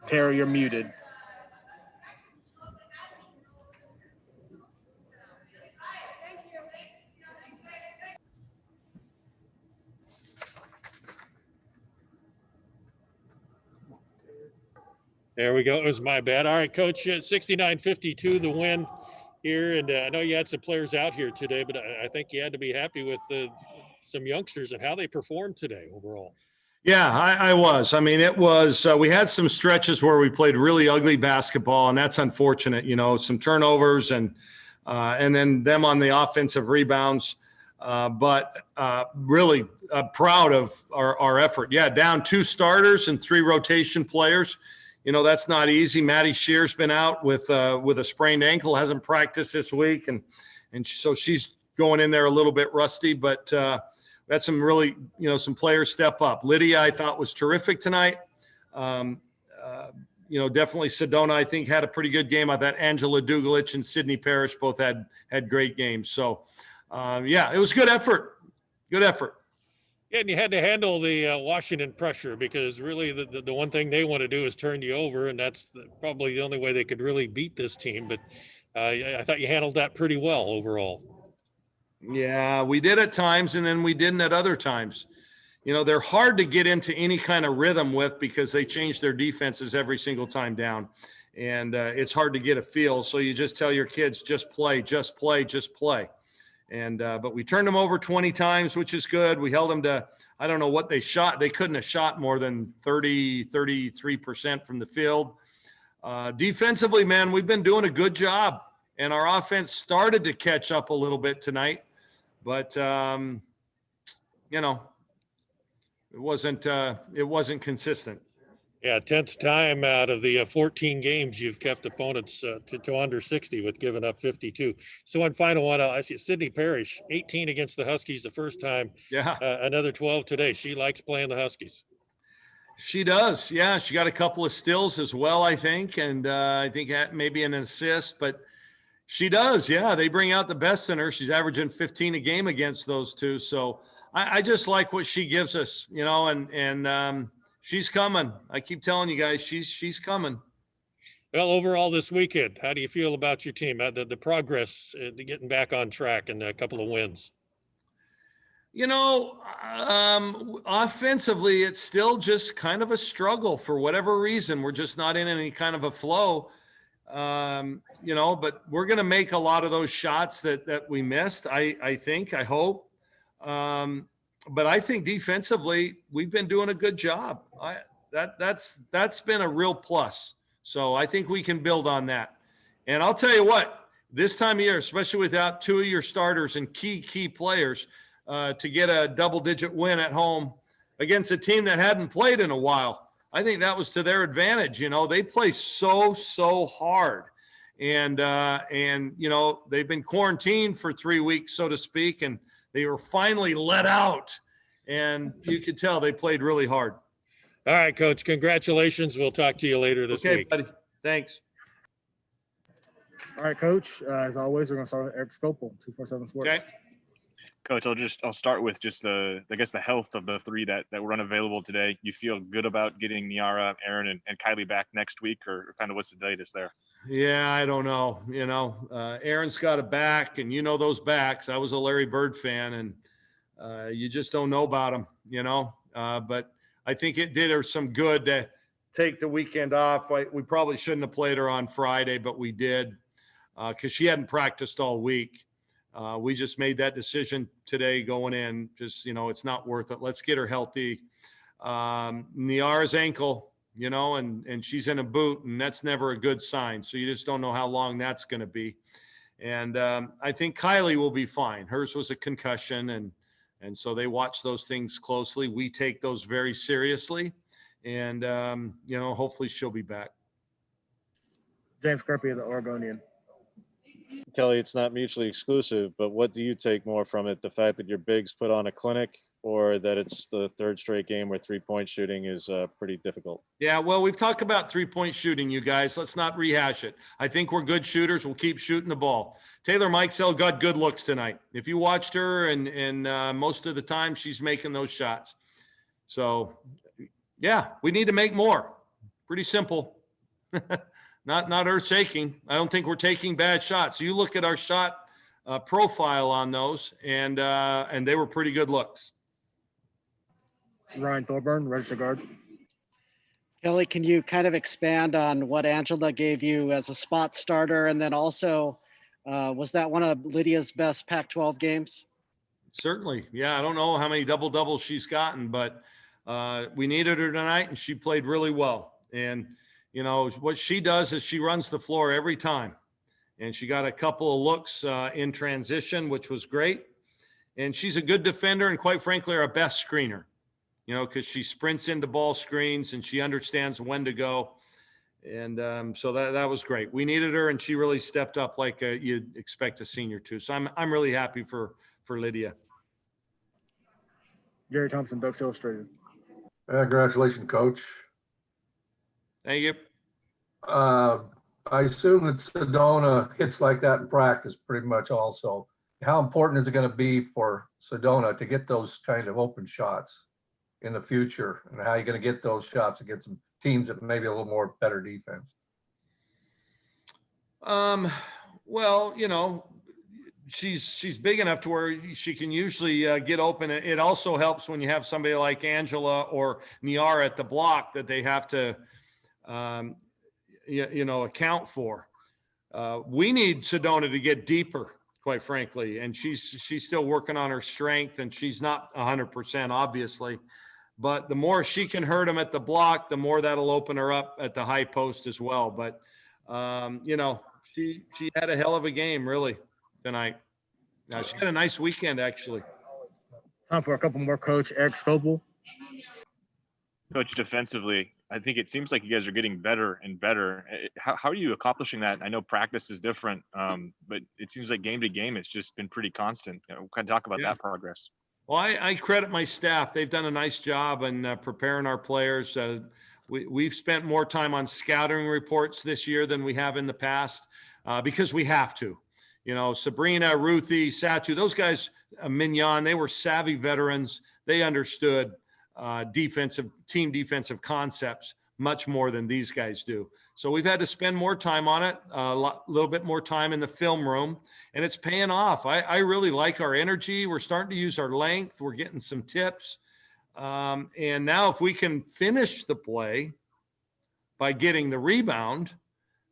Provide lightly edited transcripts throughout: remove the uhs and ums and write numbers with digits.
Tara, you're muted. There we go. It was my bad. All right, Coach, 69-52, the win here. And I know you had some players out here today, but I think you had to be happy with some youngsters and how they performed today overall. Yeah, I was. I mean, it was we had some stretches where we played really ugly basketball, and that's unfortunate, some turnovers and then them on the offensive rebounds. But really proud of our effort. Yeah, down 2 starters and 3 rotation players. That's not easy. Maddie Shear's been out with a sprained ankle, hasn't practiced this week, and so she's going in there a little bit rusty. But we had some really, some players step up. Lydia, I thought, was terrific tonight. Definitely Sedona, I think, had a pretty good game. I thought Angela Dugalich and Sydney Parrish both had great games. So, it was good effort. Good effort. Yeah, and you had to handle the Washington pressure because really the one thing they want to do is turn you over, and that's probably the only way they could really beat this team. But I thought you handled that pretty well overall. Yeah, we did at times, and then we didn't at other times. They're hard to get into any kind of rhythm with because they change their defenses every single time down, and it's hard to get a feel. So you just tell your kids, just play, just play, just play. And but we turned them over 20 times, which is good. We held them to, I don't know what they shot. They couldn't have shot more than 33% from the field. Defensively, man, we've been doing a good job. And our offense started to catch up a little bit tonight. But, it wasn't consistent. Yeah, 10th time out of the 14 games you've kept opponents to under 60 with giving up 52. So one final one, I'll ask you, Sydney Parrish, 18 against the Huskies the first time. Yeah. Another 12 today. She likes playing the Huskies. She does. Yeah, she got a couple of steals as well, I think. And I think maybe an assist. But she does, yeah. They bring out the best in her. She's averaging 15 a game against those two. So I just like what she gives us, and she's coming. I keep telling you guys, she's coming. Well, overall this weekend, how do you feel about your team? The progress, getting back on track and a couple of wins? Offensively, it's still just kind of a struggle for whatever reason. We're just not in any kind of a flow, but we're going to make a lot of those shots that we missed. I hope. But I think defensively, we've been doing a good job. That's been a real plus. So I think we can build on that. And I'll tell you what, this time of year, especially without 2 of your starters and key players, to get a double-digit win at home against a team that hadn't played in a while, I think that was to their advantage. They play so hard. And they've been quarantined for 3 weeks, so to speak, and they were finally let out, and you could tell they played really hard. All right, Coach, congratulations. We'll talk to you later this week. Okay, buddy. Thanks. All right, Coach. As always, we're going to start with Eric Scopel, 247 Sports. Okay. Coach, I'll start with just the health of the 3 that were unavailable today. You feel good about getting Niara, Aaron, and Kylie back next week, or kind of what's the latest there? Yeah, I don't know. Aaron's got a back, and those backs. I was a Larry Bird fan, and you just don't know about them, But I think it did her some good to take the weekend off. We probably shouldn't have played her on Friday, but we did because she hadn't practiced all week. We just made that decision today going in. Just, it's not worth it. Let's get her healthy. Niara's ankle, and she's in a boot, and that's never a good sign. So you just don't know how long that's going to be. And I think Kylie will be fine. Hers was a concussion, and so they watch those things closely. We take those very seriously, and, hopefully she'll be back. James Kirby of the Oregonian. Kelly, it's not mutually exclusive, but what do you take more from it? The fact that your bigs put on a clinic, or that it's the 3rd straight game where 3-point shooting is pretty difficult? Yeah, well, we've talked about 3-point shooting, you guys. Let's not rehash it. I think we're good shooters. We'll keep shooting the ball. Taylor Mikesell got good looks tonight. If you watched her, and most of the time she's making those shots. So, yeah, we need to make more. Pretty simple. not earth shaking. I don't think we're taking bad shots. You look at our shot profile on those, and they were pretty good looks. Ryan Thorburn, registered guard. Kelly, can you kind of expand on what Angela gave you as a spot starter? And then also, was that one of Lydia's best Pac-12 games? Certainly. Yeah, I don't know how many double-doubles she's gotten, but we needed her tonight, and she played really well. And, you know, what she does is she runs the floor every time. And she got a couple of looks in transition, which was great. And she's a good defender and, quite frankly, our best screener, you know, because she sprints into ball screens and she understands when to go. And so that was great. We needed her, and she really stepped up like you'd expect a senior to. So I'm really happy for Lydia. Gary Thompson, Ducks Illustrated. Congratulations, Coach. Thank you. I assume that Sedona hits like that in practice pretty much also. How important is it going to be for Sedona to get those kind of open shots in the future? And how are you going to get those shots against some teams that maybe a little more better defense? Well, you know, she's big enough to where she can usually get open. It also helps when you have somebody like Angela or Niara at the block that they have to, you know, account for. We need Sedona to get deeper, quite frankly, and she's still working on her strength, and she's not 100%, obviously. But the more she can hurt them at the block, the more that'll open her up at the high post as well. But you know, she had a hell of a game, really, tonight. Now, she had a nice weekend, actually. Time for a couple more, Coach. Eric Scopel. Coach, defensively, I think it seems like you guys are getting better and better. How are you accomplishing that? I know practice is different, but it seems like game to game, it's just been pretty constant. You know, kind of talk about that progress. Well, I credit my staff. They've done a nice job in preparing our players. We've spent more time on scouting reports this year than we have in the past because we have to. You know, Sabrina, Ruthie, Satu, those guys, Mignon, they were savvy veterans. They understood team defensive concepts much more than these guys do. So we've had to spend more time on it, a little bit more time in the film room, and it's paying off. I really like our energy. We're starting to use our length. We're getting some tips. And now if we can finish the play by getting the rebound,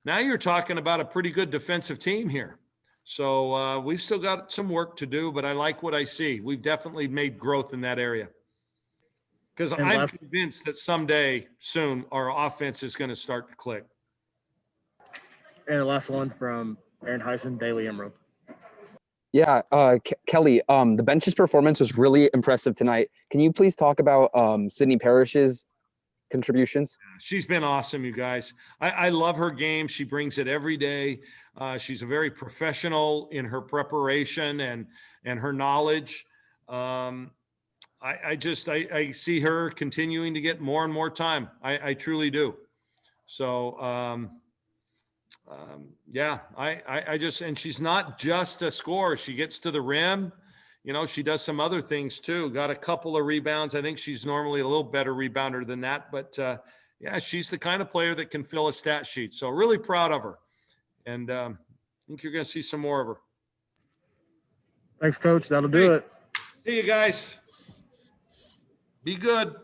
now you're talking about a pretty good defensive team here. So we've still got some work to do, but I like what I see. We've definitely made growth in that area. Because I'm convinced that someday soon our offense is going to start to click. And the last one from Aaron Heisen, Daily Emerald. Yeah, Kelly, the bench's performance was really impressive tonight. Can you please talk about Sydney Parrish's contributions? She's been awesome, you guys. I love her game. She brings it every day. She's a very professional in her preparation and her knowledge. I see her continuing to get more and more time. I truly do. So, yeah, and she's not just a scorer. She gets to the rim. You know, she does some other things too. Got a couple of rebounds. I think she's normally a little better rebounder than that, but yeah, she's the kind of player that can fill a stat sheet. So really proud of her. And I think you're going to see some more of her. Thanks, Coach. That'll do it. See you guys. Be good.